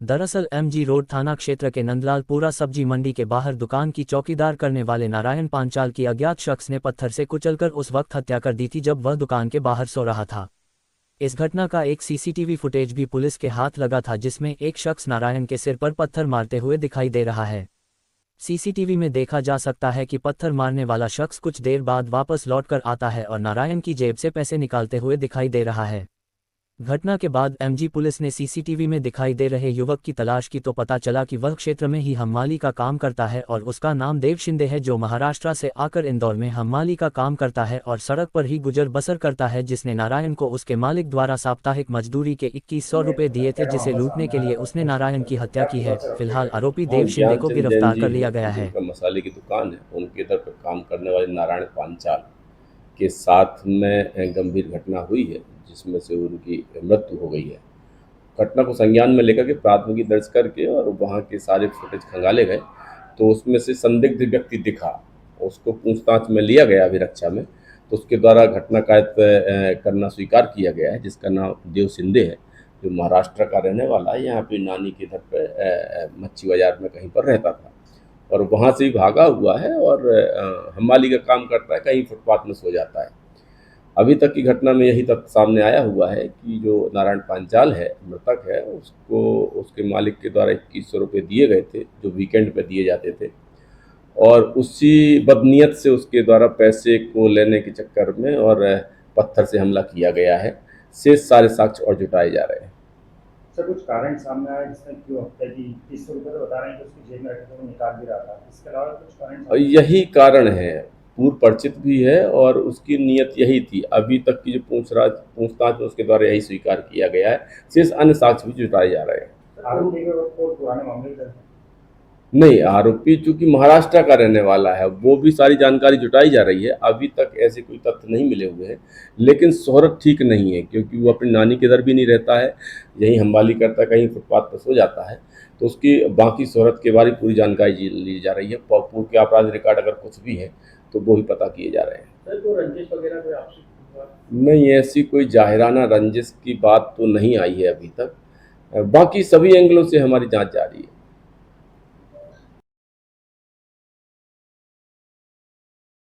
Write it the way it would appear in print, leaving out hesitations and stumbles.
दरअसल MG road थाना क्षेत्र के नंदलालपुरा सब्जी मंडी के बाहर दुकान की चौकीदार करने वाले नारायण पांचाल की अज्ञात शख्स ने पत्थर से कुचलकर उस वक्त हत्या कर दी थी जब वह दुकान के बाहर सो रहा था। इस घटना का एक सीसीटीवी फुटेज भी पुलिस के हाथ लगा था जिसमें एक शख्स नारायण के सिर पर पत्थर मारते हुए दिखाई दे रहा है। सीसीटीवी में देखा जा सकता है कि पत्थर मारने वाला शख्स कुछ देर बाद वापस लौटकर आता है और नारायण की जेब से पैसे निकालते हुए दिखाई दे रहा है। घटना के बाद एमजी पुलिस ने सीसीटीवी में दिखाई दे रहे युवक की तलाश की तो पता चला कि वह क्षेत्र में ही हम्माली का काम करता है और उसका नाम देव शिंदे है, जो महाराष्ट्र से आकर इंदौर में हम्माली का काम करता है और सड़क पर ही गुजर बसर करता है, जिसने नारायण को उसके मालिक द्वारा साप्ताहिक मजदूरी के 2100 रुपये दिए थे, जिसे लूटने के लिए उसने नारायण की हत्या की है। फिलहाल आरोपी देव शिंदे को ज्ञानचंद जैन गिरफ्तार जी कर हैं, लिया गया है। जिनका मसाले की दुकान है, उनके इधर पे काम करने वाले नारायण पांचाल के साथ में गंभीर घटना हुई है, जिसमें से उनकी मृत्यु हो गई है। घटना को संज्ञान में लेकर के प्राथमिकी दर्ज करके और वहाँ के सारे फुटेज खंगाले गए, तो उसमें से संदिग्ध व्यक्ति दिखा, उसको पूछताछ में लिया गया अभिरक्षा में, तो उसके द्वारा घटना कायद करना स्वीकार किया गया है, जिसका नाम देव शिंदे है, जो महाराष्ट्र का रहने वाला है। यहाँ पे नानी के घर पे मच्छी बाजार में कहीं पर रहता था और वहाँ से ही भागा हुआ है और हमाली का काम करता है, कहीं फुटपाथ में सो जाता है। अभी तक की घटना में यही तथ्य सामने आया हुआ है कि जो नारायण पांचाल है, मृतक है, उसको उसके मालिक के द्वारा 2100 रुपये दिए गए थे, जो वीकेंड पे दिए जाते थे, और उसी बदनीयत से उसके द्वारा पैसे को लेने के चक्कर में और पत्थर से हमला किया गया है। शेष सारे साक्ष्य और जुटाए जा रहे हैं। सर, कुछ कारण सामने आया जिसने क्यों हत्या की? 2100 रुपये तो बता रहे हैं कि उसकी जेब में रखे थे, वो निकाल भी रहा था। इसके अलावा कुछ कारण और सामने यही कारण है, पूर्व परिचित भी है और उसकी नीयत यही थी। अभी तक की जो पूछताछ में उसके द्वारा यही स्वीकार किया गया है। शेष अन्य साक्ष्य भी जुटाए जा रहे हैं। आरोपी के को पुराने मामले दर्ज हैं? नहीं, आरोपी चूंकि महाराष्ट्र का रहने वाला है, वो भी सारी जानकारी जुटाई जा रही है। अभी तक ऐसे कोई तथ्य नहीं मिले हुए हैं, लेकिन शोहरत ठीक नहीं है, क्योंकि वो अपनी नानी के इधर भी नहीं रहता है, यहीं हम्बाली करता, कहीं फुटपाथ पर सो जाता है, तो उसकी बाकी शोहरत के बारे में पूरी जानकारी ली जा रही है। पूर्व के अपराध रिकॉर्ड अगर कुछ भी है तो वो ही पता किए जा रहे हैं। सर, कोई रंजिश वगैरह कोई आपसी नहीं, ऐसी कोई जाहिराना रंजिश की बात तो नहीं आई है अभी तक। बाकी सभी एंगलों से हमारी जांच जारी है।